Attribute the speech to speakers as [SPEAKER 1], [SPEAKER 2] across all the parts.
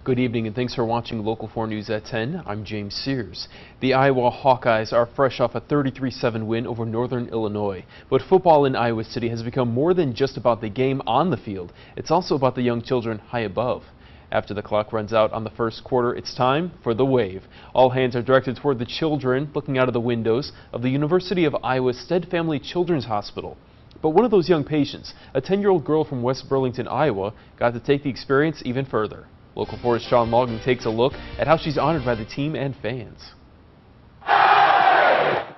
[SPEAKER 1] Good evening and thanks for watching Local 4 News at 10. I'm James Sears. The Iowa Hawkeyes are fresh off a 33-7 win over Northern Illinois. But football in Iowa City has become more than just about the game on the field. It's also about the young children high above. After the clock runs out on the first quarter, it's time for the wave. All hands are directed toward the children looking out of the windows of the University of Iowa Stead Family Children's Hospital. But one of those young patients, a 10-year-old girl from West Burlington, Iowa, got to take the experience even further. Local 4's Sean Logan takes a look at how she's honored by the team and fans.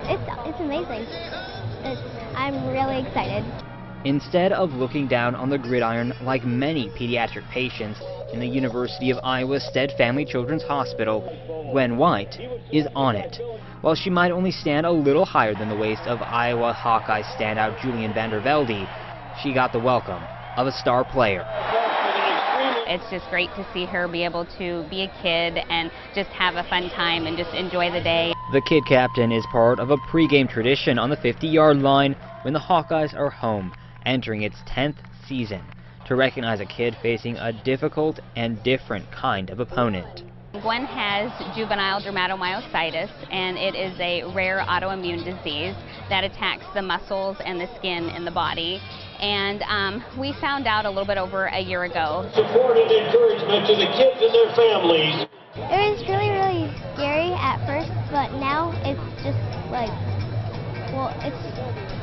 [SPEAKER 2] It's amazing. I'm really excited.
[SPEAKER 3] Instead of looking down on the gridiron like many pediatric patients in the University of Iowa Stead Family Children's Hospital, Gwen White is on it. While she might only stand a little higher than the waist of Iowa Hawkeye standout Julian Vandervelde, she got the welcome of a star player.
[SPEAKER 4] It's just great to see her be able to be a kid and just have a fun time and just enjoy the day.
[SPEAKER 3] The kid captain is part of a pregame tradition on the 50-yard line when the Hawkeyes are home, entering its 10th season, to recognize a kid facing a difficult and different kind of opponent.
[SPEAKER 4] Gwen has juvenile dermatomyositis, and it is a rare autoimmune disease that attacks the muscles and the skin in the body. And we found out a little bit over a year ago.
[SPEAKER 5] Support and encouragement to the kids and their families.
[SPEAKER 2] It was really scary at first, but now it's just like, well, it's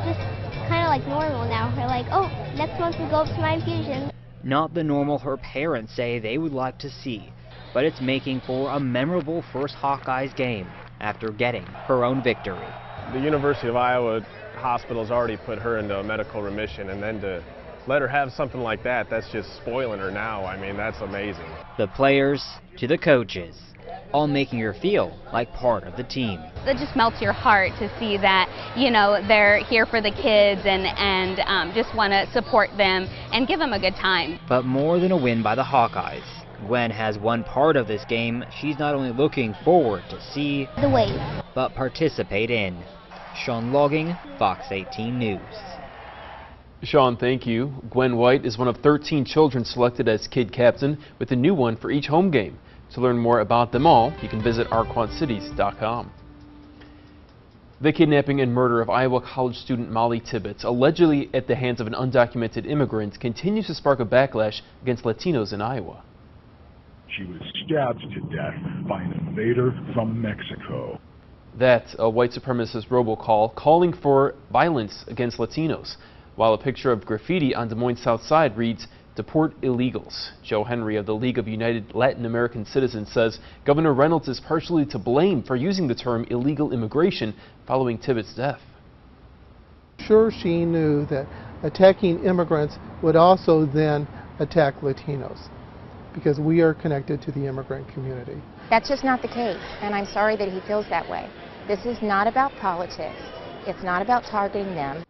[SPEAKER 2] just kind of like normal now. We're like, oh, next month we go up to my infusion. Not
[SPEAKER 3] the normal her parents say they would like to see, but it's making for a memorable first Hawkeyes game after getting her own victory.
[SPEAKER 6] The University of Iowa Hospital's already put her into a medical remission, and then to let her have something like that, that's just spoiling her now. I mean, that's amazing.
[SPEAKER 3] The players to the coaches, all making her feel like part of the team.
[SPEAKER 4] It just melts your heart to see that, you know, they're here for the kids and just want to support them and give them a good time.
[SPEAKER 3] But more than a win by the Hawkeyes, Gwen has one part of this game she's not only looking forward to see,
[SPEAKER 2] the wave,
[SPEAKER 3] but participate in. Sean Logging, Fox 18 News.
[SPEAKER 1] Sean, thank you. Gwen White is one of 13 children selected as kid captain, with a new one for each home game. To learn more about them all, you can visit quadcities.com. The kidnapping and murder of Iowa college student Molly Tibbetts, allegedly at the hands of an undocumented immigrant, continues to spark a backlash against Latinos in Iowa.
[SPEAKER 7] She was stabbed to death by an invader from Mexico.
[SPEAKER 1] That, a white supremacist robocall calling for violence against Latinos, while a picture of graffiti on Des Moines' South Side reads, "Deport illegals." Joe Henry of the League of United Latin American Citizens says Governor Reynolds is partially to blame for using the term illegal immigration following Tibbetts' death.
[SPEAKER 8] Sure, she knew that attacking immigrants would also then attack Latinos, because we are connected to the immigrant community.
[SPEAKER 9] That's just not the case, and I'm sorry that he feels that way. This is not about politics. It's not about targeting them.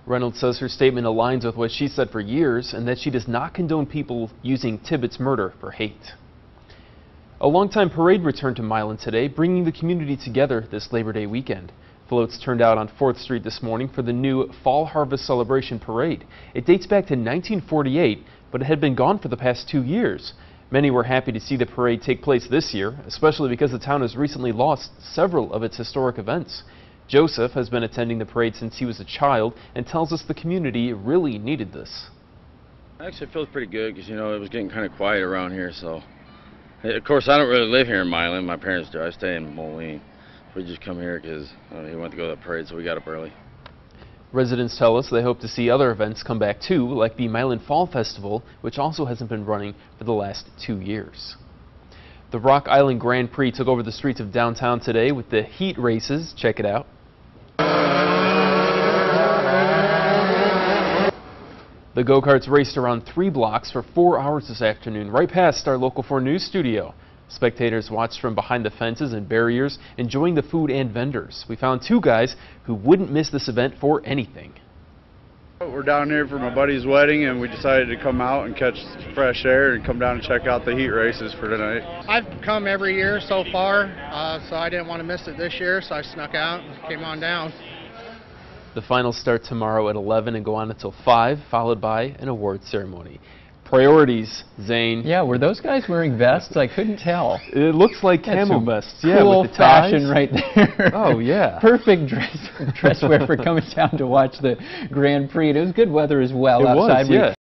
[SPEAKER 1] Reynolds says her statement aligns with what she said for years, and that she does not condone people using Tibbetts' murder for hate. A longtime parade returned to Milan today, bringing the community together this Labor Day weekend. Floats turned out on 4th Street this morning for the new Fall Harvest Celebration Parade. It dates back to 1948, but it had been gone for the past 2 years. Many were happy to see the parade take place this year, especially because the town has recently lost several of its historic events. Joseph has been attending the parade since he was a child and tells us the community really needed this.
[SPEAKER 10] Actually, it feels pretty good because, you know, it was getting kind of quiet around here, so. Of course, I don't really live here in Milan. My parents do. I stay in Moline. We just come here because he went to go to the parade, so we got up early.
[SPEAKER 1] Residents tell us they hope to see other events come back too, like the Milan Fall Festival, which also hasn't been running for the last 2 years. The Rock Island Grand Prix took over the streets of downtown today with the heat races. Check it out. The go-karts raced around 3 blocks for 4 hours this afternoon, right past our Local 4 News studio. Spectators watched from behind the fences and barriers, enjoying the food and vendors. We found 2 guys who wouldn't miss this event for anything.
[SPEAKER 11] We're down here for my buddy's wedding, and we decided to come out and catch fresh air and come down and check out the heat races for tonight.
[SPEAKER 12] I've come every year so far, so I didn't want to miss it this year, so I snuck out and came on down.
[SPEAKER 1] The finals start tomorrow at 11 and go on until 5, followed by an award ceremony. Priorities, Zane.
[SPEAKER 13] Yeah, were those guys wearing vests? I couldn't tell.
[SPEAKER 1] It looks like camel vests, yeah,
[SPEAKER 13] cool
[SPEAKER 1] with the ties.
[SPEAKER 13] fashion right there.
[SPEAKER 1] Oh, yeah.
[SPEAKER 13] Perfect dress wear for coming down to watch the Grand Prix. It was good weather as well
[SPEAKER 1] It
[SPEAKER 13] outside.
[SPEAKER 1] Was, yeah.